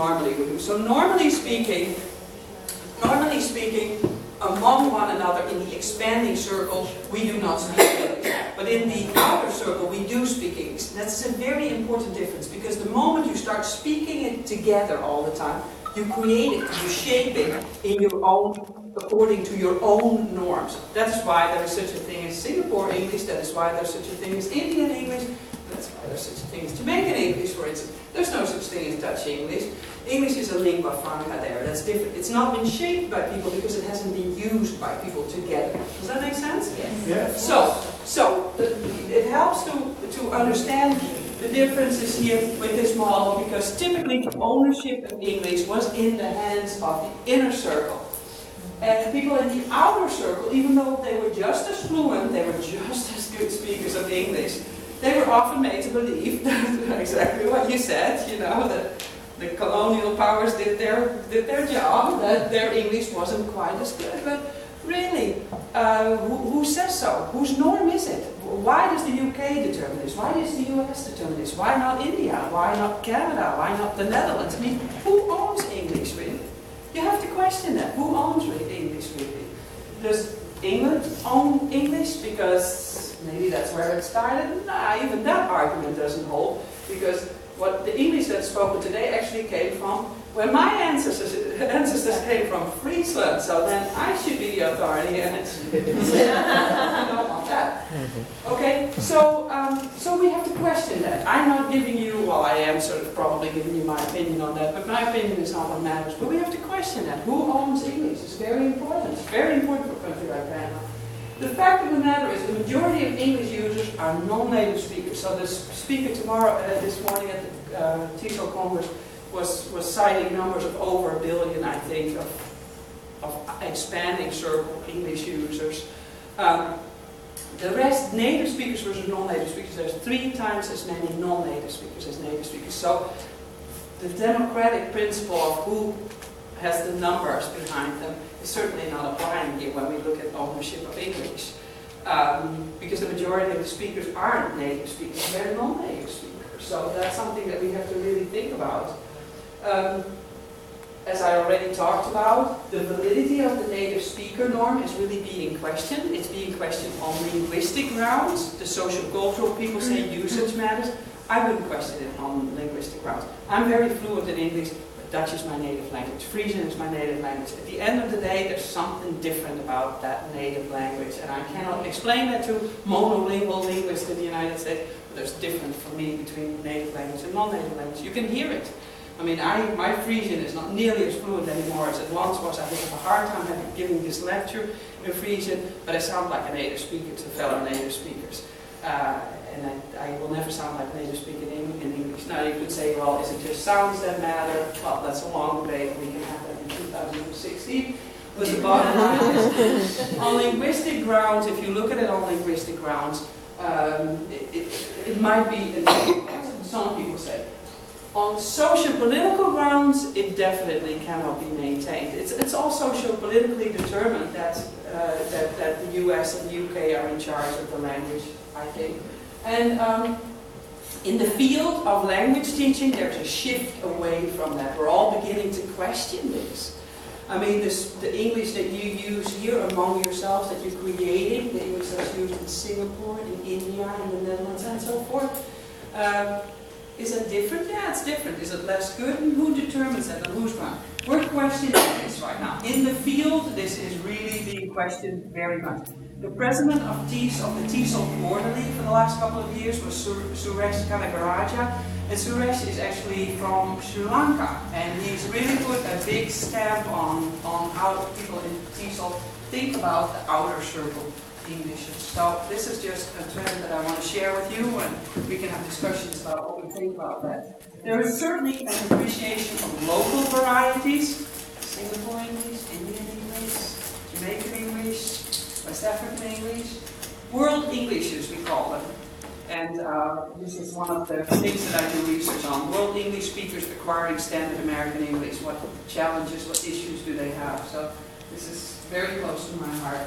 normally would do. So normally speaking, among one another in the expanding circle, we do not speak English. But in the outer circle, we do speak English. That's a very important difference, because the moment you start speaking it together all the time, you create it, you shape it in your own, according to your own norms. That is why there is such a thing as Singapore English, that is why there's such a thing as Indian English, that's why there's such a thing as Jamaican English, for instance. There's no such thing as Dutch English. English is a lingua franca there, that's different. It's not been shaped by people because it hasn't been used by people together. Does that make sense? Yes. Yeah. So it helps to understand the differences here with this model, because typically ownership of English was in the hands of the inner circle. And people in the outer circle, even though they were just as fluent, they were just as good speakers of English, they were often made to believe that exactly what you said, you know, that the colonial powers did their job, that their English wasn't quite as good. But really, who says so? Whose norm is it? Why does the UK determine this? Why does the US determine this? Why not India? Why not Canada? Why not the Netherlands? I mean, who owns English really? You have to question that. Who owns English really? Does England own English because maybe that's where it started? Nah, even that argument doesn't hold, because what the English that's spoken today actually came from when my ancestors came from Friesland, so then I should be the authority, and it's I don't want that. Okay, so we have to question that. I'm not giving you, well, I am sort of probably giving you my opinion on that, but my opinion is not what matters. But we have to question that. Who owns English? It's very important. It's very important for a country like Canada. The fact of the matter is the majority of English users are non-native speakers. So the speaker this morning at the TESOL Congress was citing numbers of over 1 billion, I think, of expanding circle English users. The rest, native speakers versus non-native speakers, there's 3 times as many non-native speakers as native speakers. So the democratic principle of who has the numbers behind them is certainly not applying here when we look at ownership of English. Because the majority of the speakers aren't native speakers, they're non-native speakers. So that's something that we have to really think about. As I already talked about, the validity of the native speaker norm is really being questioned. It's being questioned on linguistic grounds. The social-cultural people say usage matters. I wouldn't question it on linguistic grounds. I'm very fluent in English, but Dutch is my native language. Frisian is my native language. At the end of the day, there's something different about that native language, and I cannot explain that to monolingual linguists in the United States, but there's difference for me between native language and non-native language. You can hear it. I mean, my Frisian is not nearly as fluent anymore as it once was. I would have a hard time giving this lecture in Frisian, but I sound like a native speaker to fellow native speakers. And I will never sound like a native speaker in English. Now you could say, well, is it just sounds that matter? Well, that's a long debate. We can have that in 2016. But the bottom line is, on linguistic grounds, if you look at it on linguistic grounds, it might be, some people say. On social-political grounds, it definitely cannot be maintained. It's all social-politically determined that the US and the UK are in charge of the language, I think. And in the field of language teaching, there's a shift away from that. We're all beginning to question this. I mean, the English that you use here among yourselves, that you're creating, the English that's used in Singapore, in India, in the Netherlands, and so forth. Is it different? Yeah, it's different. Is it less good? And who determines that and who's right? We're questioning this right now. In the field, this is really being questioned very much. The president of the TESOL Quarterly for the last couple of years was Suresh Kanagaraja. And Suresh is actually from Sri Lanka. And he's really put a big stamp on how people in TESOL think about the outer circle English. So this is just a trend that I want to share with you, and we can have discussions about what we think about that. There is certainly an appreciation of local varieties: Singapore English, Indian English, Jamaican English, West African English, World Englishes we call them. And this is one of the things that I do research on. World English speakers acquiring standard American English. What challenges, what issues do they have? So this is very close to my heart.